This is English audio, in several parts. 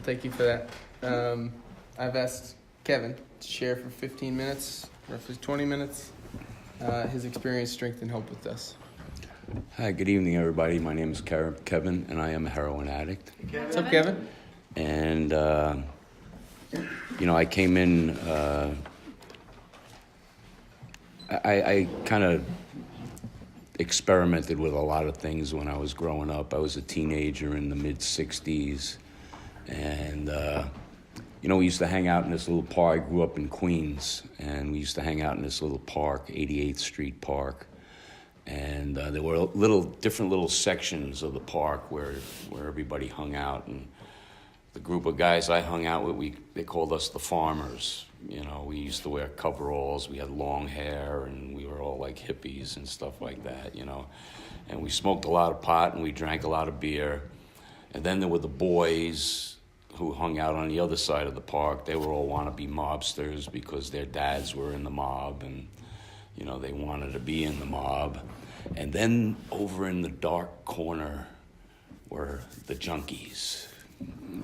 Well, thank you for that. I've asked Kevin to share for 15 minutes, roughly 20 minutes, his experience, strength, and hope with us. Hi, good evening, everybody. My name is Kevin, and I am a heroin addict. What's up, Kevin? And, I came in, I kind of experimented with a lot of things when I was growing up. I was a teenager in the mid-'60s, and, we used to hang out in this little park. I grew up in Queens, and we used to hang out in this little park, 88th Street Park. And there were different little sections of the park where everybody hung out. And the group of guys I hung out with, they called us the farmers. We used to wear coveralls, we had long hair, and we were all like hippies and stuff like that, And we smoked a lot of pot and we drank a lot of beer. And then there were the boys who hung out on the other side of the park. They were all wannabe mobsters because their dads were in the mob, and they wanted to be in the mob. And then over in the dark corner were the junkies,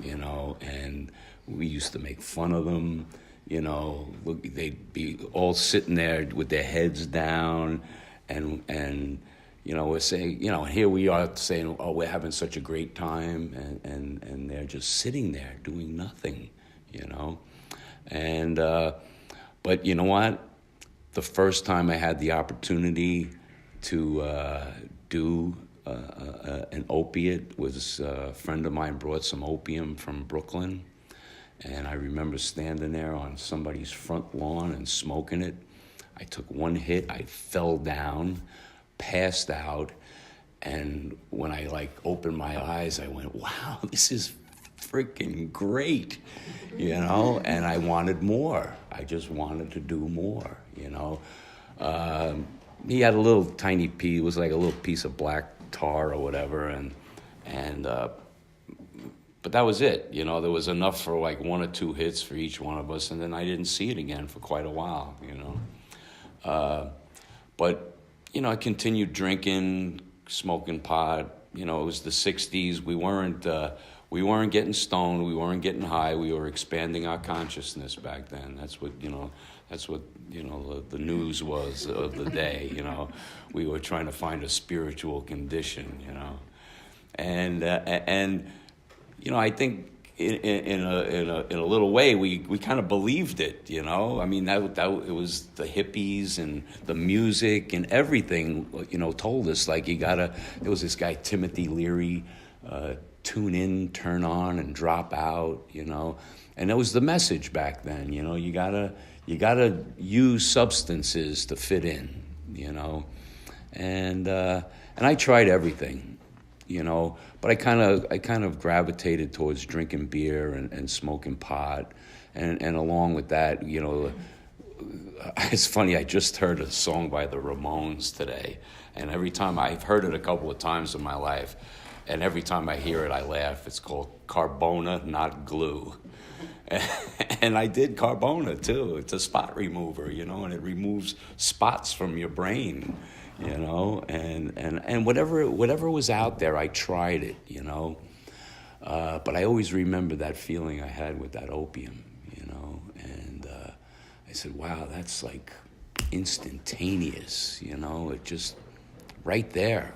and we used to make fun of them. They'd be all sitting there with their heads down, and we're saying, here we are saying, oh, we're having such a great time, and they're just sitting there doing nothing, And, but you know what? The first time I had the opportunity to do an opiate was a friend of mine brought some opium from Brooklyn, and I remember standing there on somebody's front lawn and smoking it. I took one hit, I fell down, passed out, and when I opened my eyes, I went, wow, this is freaking great, and I wanted more. I just wanted to do more, He had a little tiny piece, it was like a little piece of black tar or whatever, but that was it, There was enough for one or two hits for each one of us, and then I didn't see it again for quite a while, But, I continued drinking, smoking pot. It was the 60s. We weren't getting stoned. We weren't getting high. We were expanding our consciousness back then. That's what the news was of the day. We were trying to find a spiritual condition. And I think in a little way we kind of believed it. I mean that it was the hippies and the music and everything. Told us there was this guy Timothy Leary. Tune in, turn on, and drop out, And that was the message back then, You gotta use substances to fit in, And I tried everything, But I kind of gravitated towards drinking beer and smoking pot, and along with that, It's funny. I just heard a song by the Ramones today, and every time I've heard it a couple of times in my life. And every time I hear it, I laugh. It's called Carbona, Not Glue. And I did Carbona, too. It's a spot remover, and it removes spots from your brain, And whatever was out there, I tried it, But I always remember that feeling I had with that opium, And I said, wow, that's instantaneous, It just right there,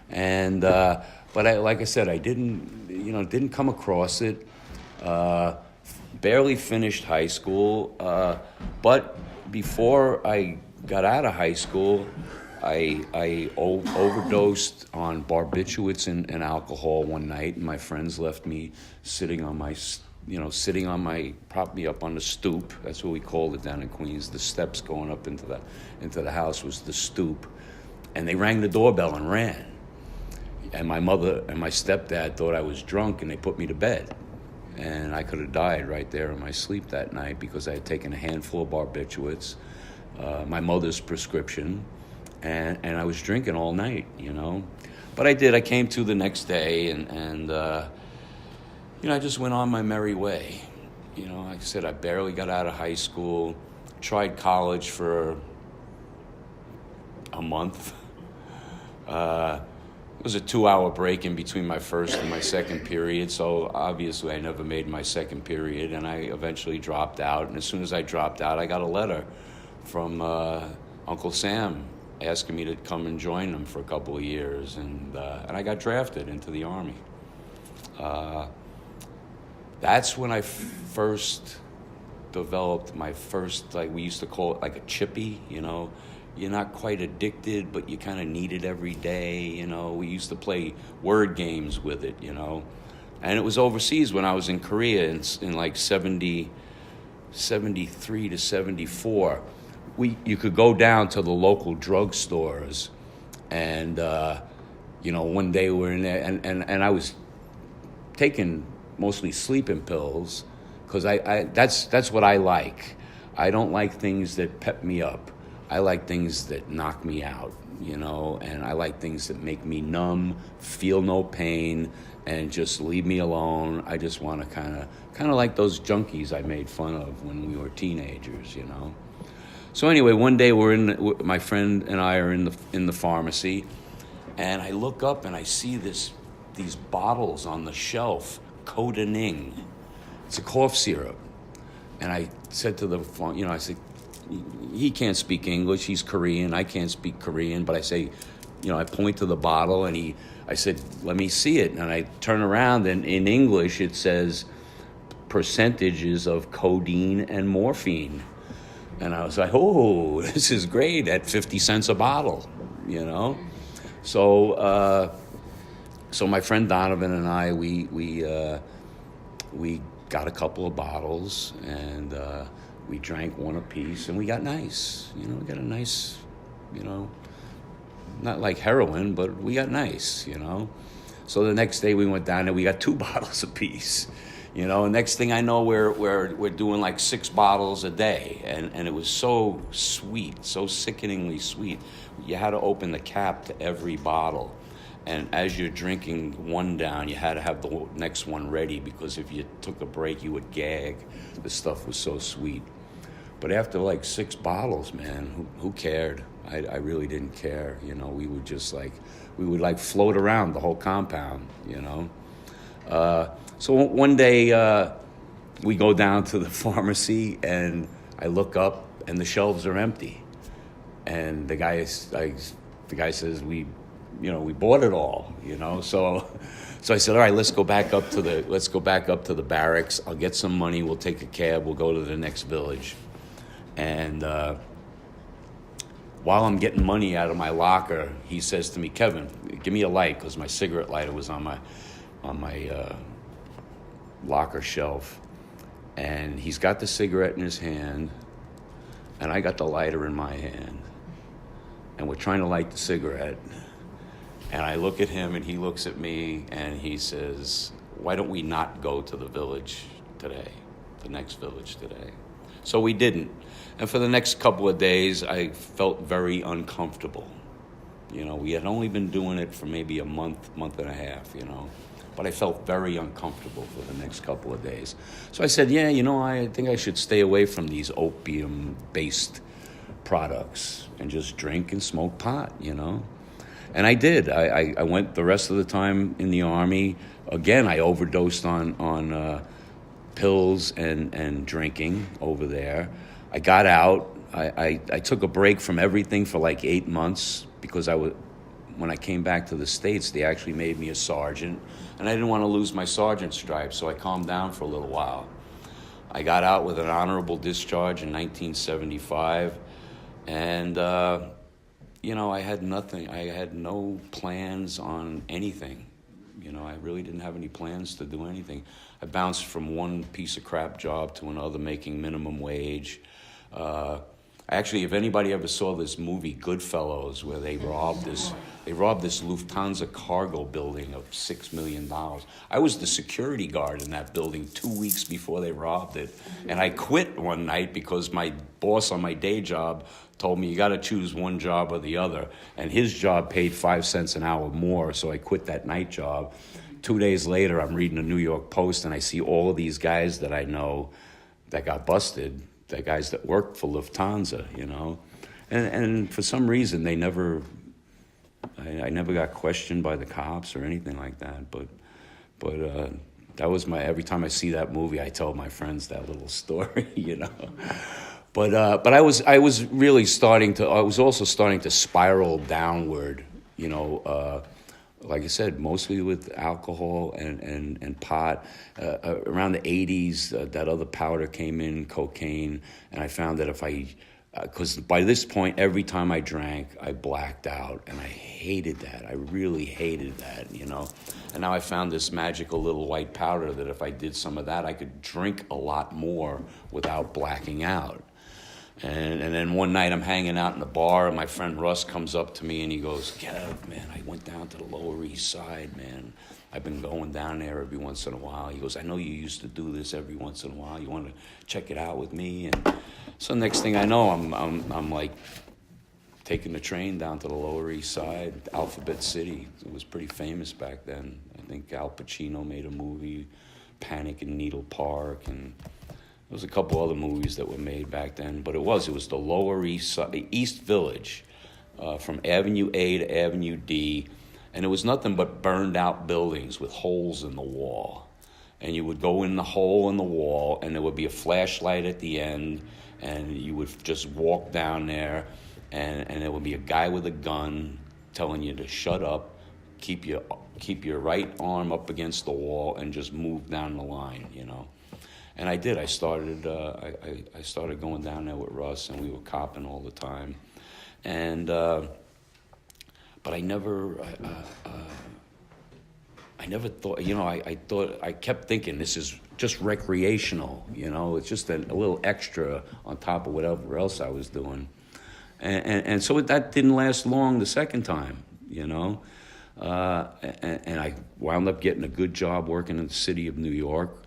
And but I said, I didn't come across it. Barely finished high school, but before I got out of high school, I overdosed on barbiturates and alcohol one night, and my friends left me propped me up on the stoop. That's what we called it down in Queens. The steps going up into the house was the stoop, and they rang the doorbell and ran. And my mother and my stepdad thought I was drunk, and they put me to bed. And I could have died right there in my sleep that night because I had taken a handful of barbiturates, my mother's prescription, and I was drinking all night, But I did. I came to the next day, and I just went on my merry way. Like I said, I barely got out of high school, tried college for a month. It was a 2-hour break in between my first and my second period, so obviously I never made my second period, and I eventually dropped out. And as soon as I dropped out, I got a letter from Uncle Sam asking me to come and join them for a couple of years, and I got drafted into the Army. That's when I first developed my first, like we used to call it, like a chippy, you know. You're not quite addicted, but you kind of need it every day, you know. We used to play word games with it, you know. And it was overseas when I was in Korea in like 73 to 74. You could go down to the local drugstores, and, you know, one day we're in there, and I was taking mostly sleeping pills, because that's what I like. I don't like things that pep me up. I like things that knock me out, you know, and I like things that make me numb, feel no pain, and just leave me alone. I just want to kind of like those junkies I made fun of when we were teenagers, you know. So anyway, one day my friend and I are in the pharmacy, and I look up and I see these bottles on the shelf, Codening. It's a cough syrup. And I said to I said, he can't speak English, he's Korean, I can't speak Korean, but I say, I point to the bottle, and I said, let me see it. And I turn around, and in English it says percentages of codeine and morphine. And I was like, oh, this is great, at 50 cents a bottle, you know? So my friend Donovan and I, we got a couple of bottles, and we drank one apiece, and we got nice. We got a nice, not like heroin, but we got nice, So the next day we went down and we got 2 bottles apiece. And next thing I know, we're doing like 6 bottles a day, and it was so sweet, so sickeningly sweet. You had to open the cap to every bottle, and as you're drinking one down, you had to have the next one ready, because if you took a break, you would gag. The stuff was so sweet. But after like 6 bottles, man, who cared? I really didn't care. We would just we would float around the whole compound. So one day we go down to the pharmacy, and I look up, and the shelves are empty. And the guy says, we bought it all. So I said, all right, let's go back up to the barracks. I'll get some money. We'll take a cab. We'll go to the next village. And while I'm getting money out of my locker, he says to me, Kevin, give me a light, because my cigarette lighter was on my locker shelf. And he's got the cigarette in his hand, and I got the lighter in my hand. And we're trying to light the cigarette. And I look at him, and he looks at me, and he says, why don't we not go to the village today, the next village today? So we didn't. And for the next couple of days, I felt very uncomfortable. We had only been doing it for maybe a month and a half, But I felt very uncomfortable for the next couple of days. So I said, I think I should stay away from these opium-based products and just drink and smoke pot, And I did. I went the rest of the time in the Army. Again, I overdosed on pills and drinking over there. I got out. I took a break from everything for like 8 months, because when I came back to the States, they actually made me a sergeant, and I didn't want to lose my sergeant stripe, so I calmed down for a little while. I got out with an honorable discharge in 1975, and I had nothing. I had no plans on anything. I really didn't have any plans to do anything. I bounced from one piece of crap job to another, making minimum wage. Actually, if anybody ever saw this movie Goodfellas, where they robbed this Lufthansa cargo building of $6 million. I was the security guard in that building 2 weeks before they robbed it, and I quit one night because my boss on my day job told me, you got to choose one job or the other, and his job paid 5 cents an hour more, so I quit that night job. 2 days later, I'm reading the New York Post, and I see all of these guys that I know that got busted. The guys that worked for Lufthansa, And for some reason, they never I never got questioned by the cops or anything like that. But that was every time I see that movie, I tell my friends that little story, you know. But I was really I was also starting to spiral downward, you know. Like I said, mostly with alcohol and pot. Around the 80s, that other powder came in, cocaine, and I found that because by this point, every time I drank, I blacked out, and I hated that. I really hated that, you know. And now I found this magical little white powder that if I did some of that, I could drink a lot more without blacking out. And then one night I'm hanging out in the bar, and my friend Russ comes up to me and he goes, "Kev, man, I went down to the Lower East Side, man. I've been going down there every once in a while." He goes, "I know you used to do this every once in a while. You want to check it out with me?" And so next thing I know, I'm like taking the train down to the Lower East Side, Alphabet City. It was pretty famous back then. I think Al Pacino made a movie, Panic in Needle Park, and there was a couple other movies that were made back then, but it was the Lower East Side, East Village, from Avenue A to Avenue D, and it was nothing but burned out buildings with holes in the wall. And you would go in the hole in the wall, and there would be a flashlight at the end, and you would just walk down there, and there would be a guy with a gun telling you to shut up, keep your right arm up against the wall, and just move down the line, you know. And I did. I started going down there with Russ, and we were copping all the time. And but I never thought. You know, I kept thinking this is just recreational. You know, it's just a little extra on top of whatever else I was doing. And so that didn't last long the second time. You know, and I wound up getting a good job working in the city of New York.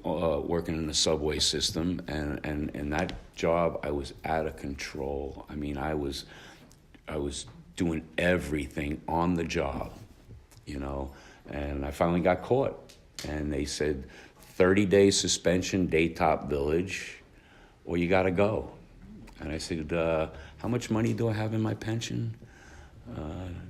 Working in the subway system, and in that job I was out of control. I mean, I was doing everything on the job, you know, and I finally got caught, and they said 30-day suspension, Daytop Village, or you got to go. And I said, how much money do I have in my pension?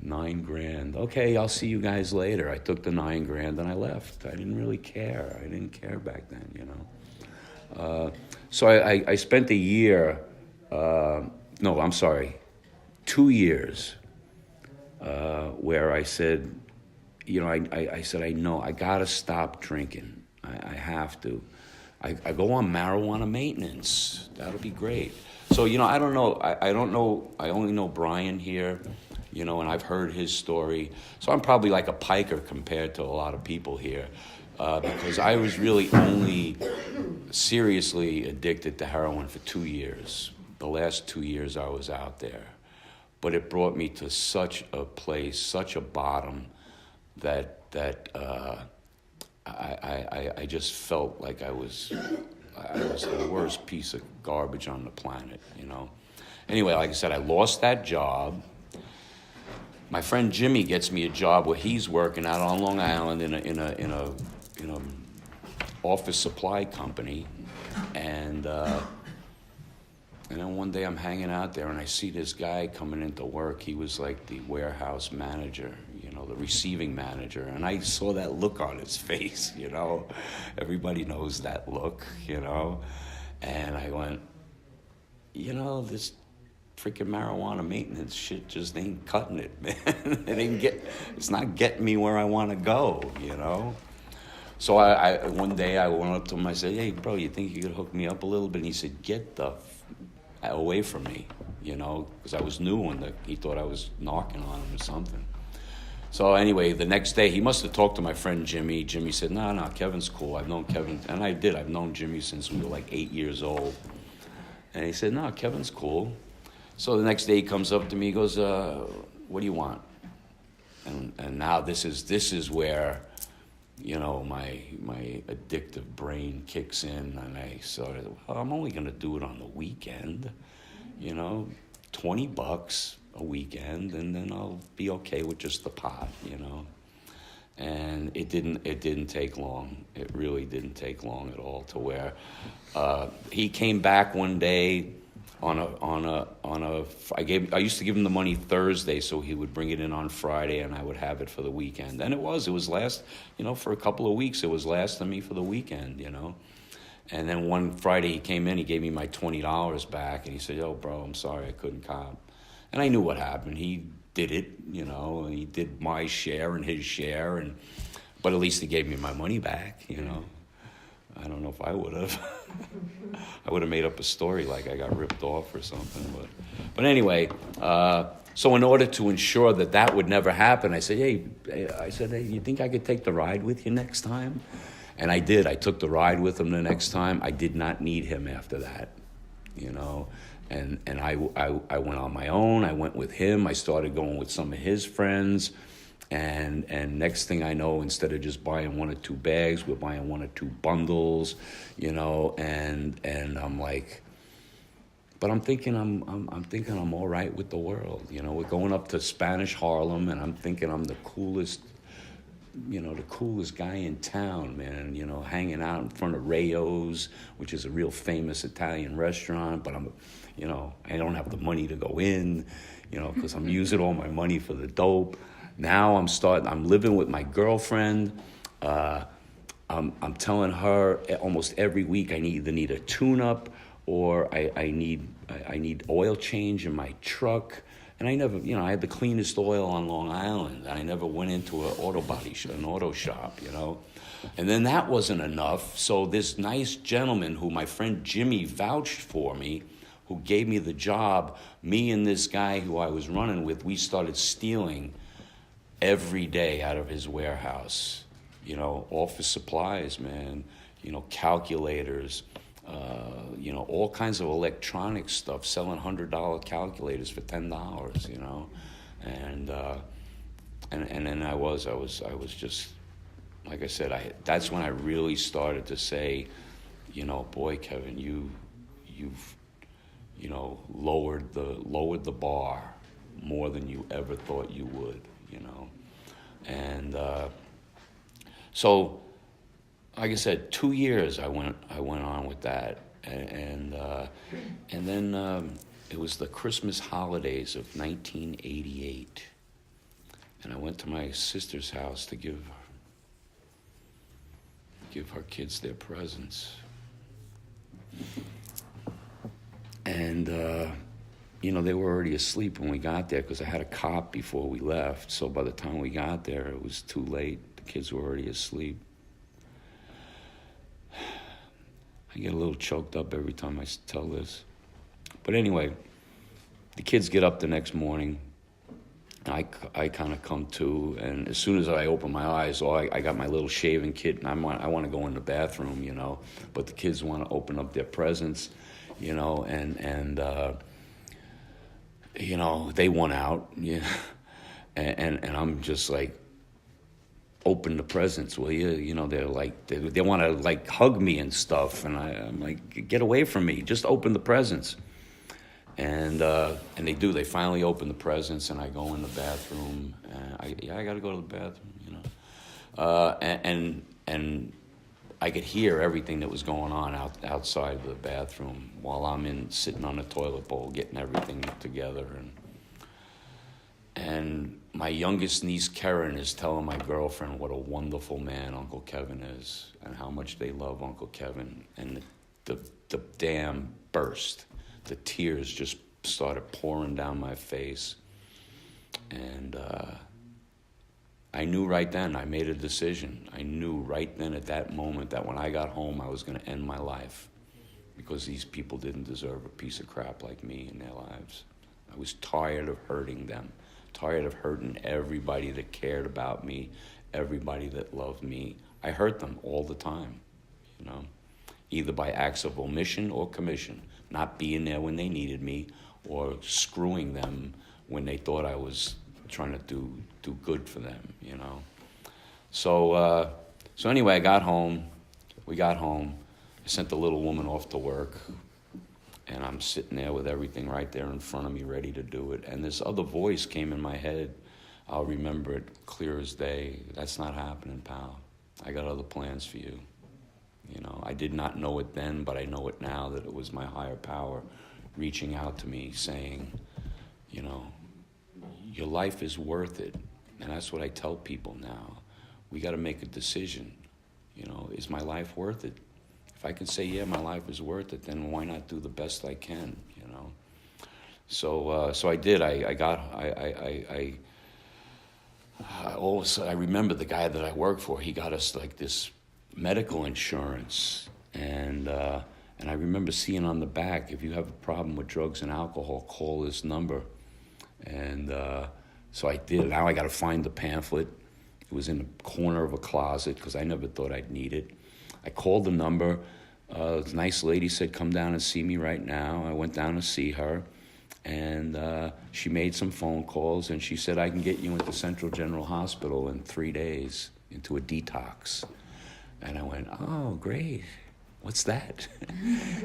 $9,000. Okay, I'll see you guys later. I took the $9,000 and I left. I didn't really care. I didn't care back then, you know. So I spent a year, 2 years, where I said, you know, I said, I know, I got to stop drinking. I have to. I go on marijuana maintenance. That'll be great. So, you know, I don't know. I don't know. I only know Brian here. You know, and I've heard his story. So I'm probably like a piker compared to a lot of people here, because I was really only seriously addicted to heroin for 2 years. The last 2 years I was out there. But it brought me to such a place, such a bottom, that I just felt like I was the worst piece of garbage on the planet, you know. Anyway, like I said, I lost that job. My friend Jimmy gets me a job where he's working out on Long Island in a office supply company, and then one day I'm hanging out there and I see this guy coming into work. He was like the warehouse manager, you know, the receiving manager, and I saw that look on his face, you know. Everybody knows that look, you know. And I went, you know, this freaking marijuana maintenance shit just ain't cutting it, man. It's not getting me where I want to go, you know. So I one day I went up to him. I said, "Hey, bro, you think you could hook me up a little bit?" And he said, "Get the away from me," you know, because I was new and he thought I was knocking on him or something. So anyway, the next day he must have talked to my friend Jimmy. Jimmy said, "No, Kevin's cool. I've known Kevin," and I did. I've known Jimmy since we were like 8 years old. And he said, "No, Kevin's cool." So the next day he comes up to me, he goes, "What do you want?" And now this is where, you know, my addictive brain kicks in, and I sort of, well, I'm only going to do it on the weekend, you know, $20 a weekend, and then I'll be okay with just the pot, you know. And it didn't take long. It really didn't take long at all to where he came back one day. I used to give him the money Thursday, so he would bring it in on Friday, and I would have it for the weekend. And it was for a couple of weeks, it was lasting me for the weekend, And then one Friday he came in, he gave me my $20 back, and he said, "Yo, bro, I'm sorry I couldn't cop." And I knew what happened. He did it, and he did my share and his share, but at least he gave me my money back, I don't know if I would have. I would have made up a story like I got ripped off or something. But anyway, so in order to ensure that would never happen, I said, hey, you think I could take the ride with you next time? And I did. I took the ride with him the next time. I did not need him after that, And I went on my own. I went with him. I started going with some of his friends. And next thing I know, instead of just buying 1 or 2 bags, we're buying 1 or 2 bundles, and I'm like, but I'm thinking I'm all right with the world, We're going up to Spanish Harlem, and I'm thinking I'm the coolest guy in town, man, hanging out in front of Rayo's, which is a real famous Italian restaurant, but I don't have the money to go in, because I'm using all my money for the dope. Now I'm living with my girlfriend. I'm telling her almost every week I either need a tune-up or I need oil change in my truck. And I never, I had the cleanest oil on Long Island. I never went into an auto shop, And then that wasn't enough. So this nice gentleman who my friend Jimmy vouched for me, who gave me the job, me and this guy who I was running with, we started stealing every day out of his warehouse, office supplies, man, calculators, all kinds of electronic stuff, selling $100 calculators for $10, and then I was just, like I said, that's when I really started to say, boy, Kevin, you've lowered the bar more than you ever thought you would. And so, like I said, 2 years I went on with that, and then it was the Christmas holidays of 1988, and I went to my sister's house to give her kids their presents, and they were already asleep when we got there because I had a cop before we left. So by the time we got there, it was too late. The kids were already asleep. I get a little choked up every time I tell this. But anyway, the kids get up the next morning. I kind of come to, and as soon as I open my eyes, I got my little shaving kit, and I want to go in the bathroom, But the kids want to open up their presents, and they want out, and I'm just like, open the presents, will you? They're like, they want to like hug me and stuff, and I'm like, get away from me, just open the presents. And they do. They finally open the presents, and I go in the bathroom. I got to go to the bathroom, and I could hear everything that was going on outside the bathroom while I'm sitting on the toilet bowl getting everything together. And my youngest niece, Karen, is telling my girlfriend what a wonderful man Uncle Kevin is and how much they love Uncle Kevin. And the dam burst. The tears just started pouring down my face. And I knew right then, I made a decision. I knew right then at that moment that when I got home, I was going to end my life because these people didn't deserve a piece of crap like me in their lives. I was tired of hurting them, tired of hurting everybody that cared about me, everybody that loved me. I hurt them all the time, either by acts of omission or commission, not being there when they needed me or screwing them when they thought I was trying to do good for them, So anyway, I got home. We got home. I sent the little woman off to work, and I'm sitting there with everything right there in front of me, ready to do it. And this other voice came in my head. I'll remember it clear as day. That's not happening, pal. I got other plans for you. I did not know it then, but I know it now that it was my higher power reaching out to me saying, you know, your life is worth it. And that's what I tell people now. We got to make a decision. You know, is my life worth it? If I can say, yeah, my life is worth it, then why not do the best I can, you know? So I did. I remember the guy that I worked for. He got us like this medical insurance, and I remember seeing on the back, if you have a problem with drugs and alcohol, call this number. And so I did. Now I got to find the pamphlet. It was in the corner of a closet because I never thought I'd need it. I called the number. A nice lady said, come down and see me right now. I went down to see her, and she made some phone calls, and she said, I can get you into Central General Hospital in 3 days, into a detox. And I went, oh, great. What's that?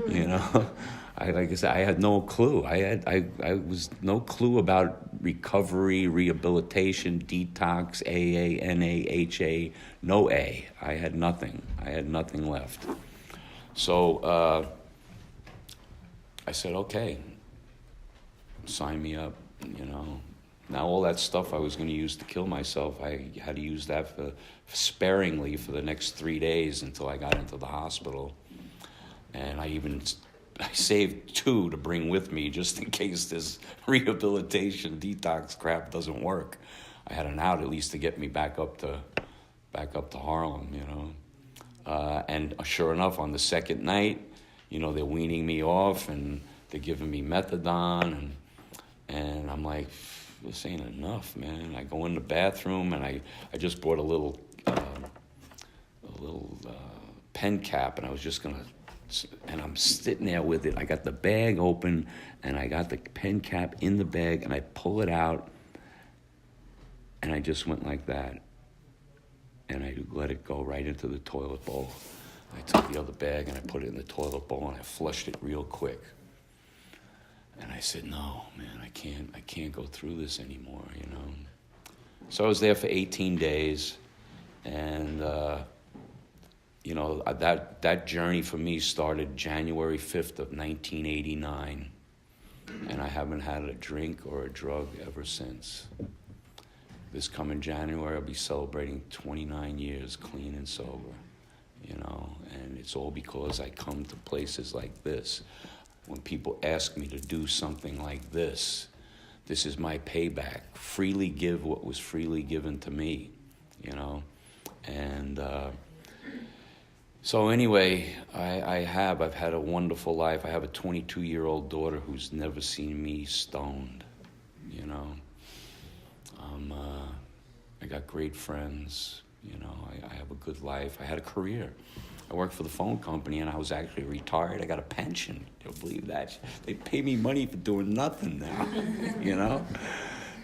You know, like I said, I had no clue. I was no clue about recovery, rehabilitation, detox, AA, NA, HA, no A. I had nothing. I had nothing left. So I said, okay, sign me up, you know. Now all that stuff I was going to use to kill myself, I had to use that sparingly for the next 3 days until I got into the hospital. And I saved 2 to bring with me just in case this rehabilitation detox crap doesn't work. I had an out at least to get me back up to Harlem, you know. And sure enough, on the second night, you know, they're weaning me off and they're giving me methadone, and I'm like, this ain't enough, man. I go in the bathroom and I just brought a little pen cap, and I was just gonna. And I'm sitting there with it. I got the bag open, and I got the pen cap in the bag, and I pull it out, and I just went like that. And I let it go right into the toilet bowl. I took the other bag, and I put it in the toilet bowl, and I flushed it real quick. And I said, no, man, I can't go through this anymore, you know. So I was there for 18 days, and you know, that journey for me started January 5th of 1989, and I haven't had a drink or a drug ever since. This coming January, I'll be celebrating 29 years clean and sober, you know, and it's all because I come to places like this. When people ask me to do something like this is my payback. Freely give what was freely given to me, you know, and so anyway, I've had a wonderful life. I have a 22-year-old daughter who's never seen me stoned, you know. I got great friends, you know. I have a good life. I had a career. I worked for the phone company, and I was actually retired. I got a pension. You'll believe that? They pay me money for doing nothing now, you know.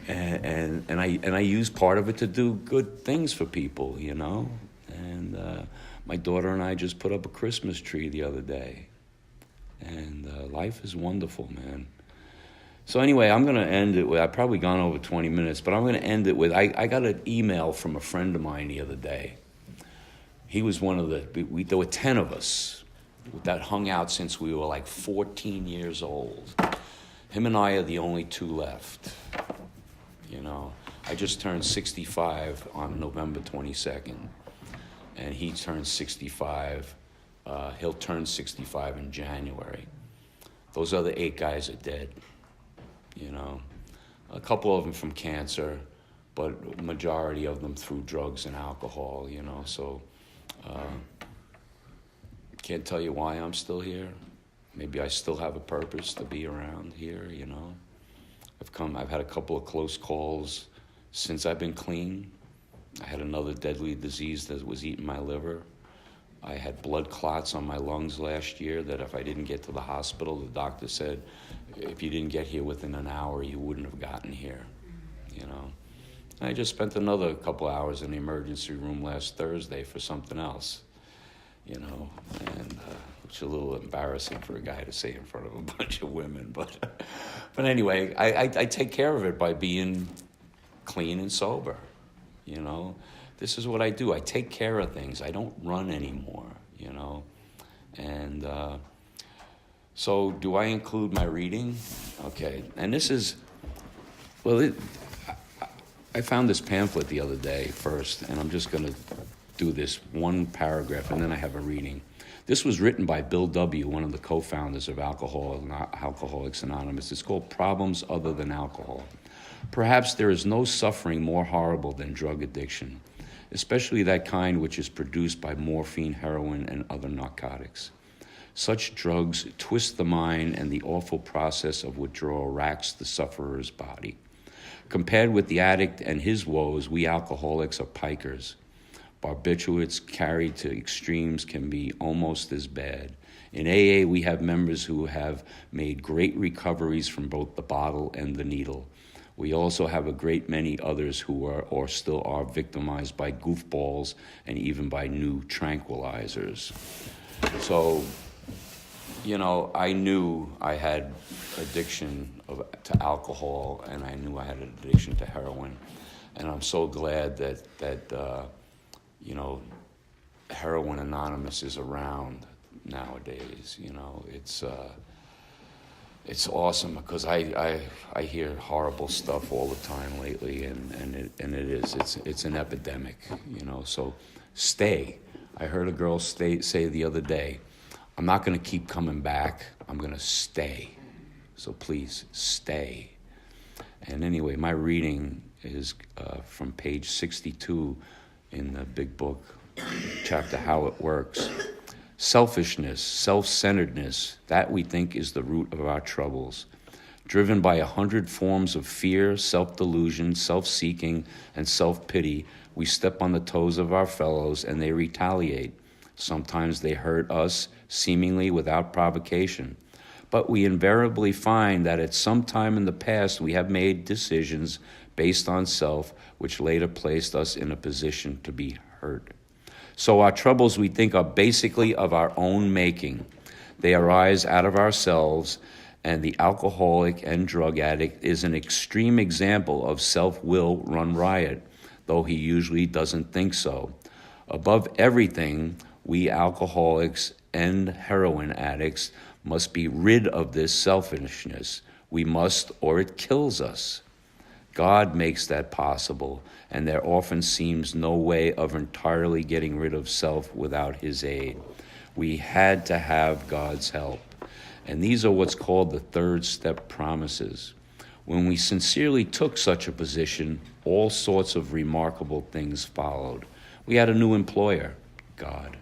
And I use part of it to do good things for people, you know. And my daughter and I just put up a Christmas tree the other day. And life is wonderful, man. So anyway, I'm going to end it with, I've probably gone over 20 minutes, but I'm going to end it with, I got an email from a friend of mine the other day. He was one of there were 10 of us that hung out since we were like 14 years old. Him and I are the only 2 left, you know. I just turned 65 on November 22nd. And he turns 65. He'll turn 65 in January. Those other 8 guys are dead, you know. A couple of them from cancer, but majority of them through drugs and alcohol, you know. So can't tell you why I'm still here. Maybe I still have a purpose to be around here, you know. I've had a couple of close calls since I've been clean. I had another deadly disease that was eating my liver. I had blood clots on my lungs last year that if I didn't get to the hospital, the doctor said, if you didn't get here within an hour, you wouldn't have gotten here, you know. I just spent another couple hours in the emergency room last Thursday for something else, you know, and which is a little embarrassing for a guy to say in front of a bunch of women. But anyway, I take care of it by being clean and sober. You know, this is what I do. I take care of things. I don't run anymore, you know. And So do I include my reading? Okay, and this is, I found this pamphlet the other day first, and I'm just going to do this one paragraph, and then I have a reading. This was written by Bill W., one of the co-founders of Alcoholics Anonymous. It's called Problems Other Than Alcohol. Perhaps there is no suffering more horrible than drug addiction, especially that kind which is produced by morphine, heroin, and other narcotics. Such drugs twist the mind, and the awful process of withdrawal racks the sufferer's body. Compared with the addict and his woes, we alcoholics are pikers. Barbiturates carried to extremes can be almost as bad. In AA, we have members who have made great recoveries from both the bottle and the needle. We also have a great many others who are or still are victimized by goofballs and even by new tranquilizers. So, I knew I had addiction to alcohol, and I knew I had an addiction to heroin. And I'm so glad that Heroin Anonymous is around nowadays. It's awesome because I hear horrible stuff all the time lately, and it's an epidemic. So stay. I heard a girl say the other day, I'm not going to keep coming back. I'm going to stay. So please stay. And anyway, my reading is from page 62 in the big book, chapter How It Works. Selfishness, self-centeredness, that we think is the root of our troubles. Driven by 100 forms of fear, self-delusion, self-seeking, and self-pity, we step on the toes of our fellows and they retaliate. Sometimes they hurt us, seemingly without provocation. But we invariably find that at some time in the past we have made decisions based on self, which later placed us in a position to be hurt. So our troubles, we think, are basically of our own making. They arise out of ourselves, and the alcoholic and drug addict is an extreme example of self-will run riot, though he usually doesn't think so. Above everything, we alcoholics and heroin addicts must be rid of this selfishness. We must, or it kills us. God makes that possible, and there often seems no way of entirely getting rid of self without his aid. We had to have God's help. And these are what's called the third step promises. When we sincerely took such a position, all sorts of remarkable things followed. We had a new employer, God.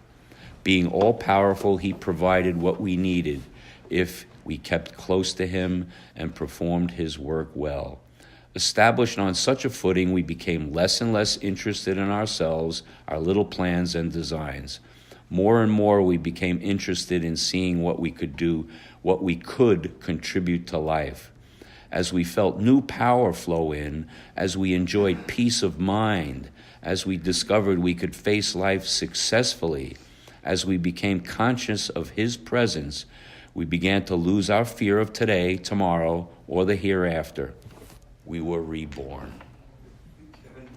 Being all-powerful, he provided what we needed if we kept close to him and performed his work well. Established on such a footing, we became less and less interested in ourselves, our little plans and designs. More and more, we became interested in seeing what we could do, what we could contribute to life. As we felt new power flow in, as we enjoyed peace of mind, as we discovered we could face life successfully, as we became conscious of his presence, we began to lose our fear of today, tomorrow, or the hereafter. We were reborn.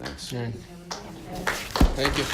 Thanks. Thank you.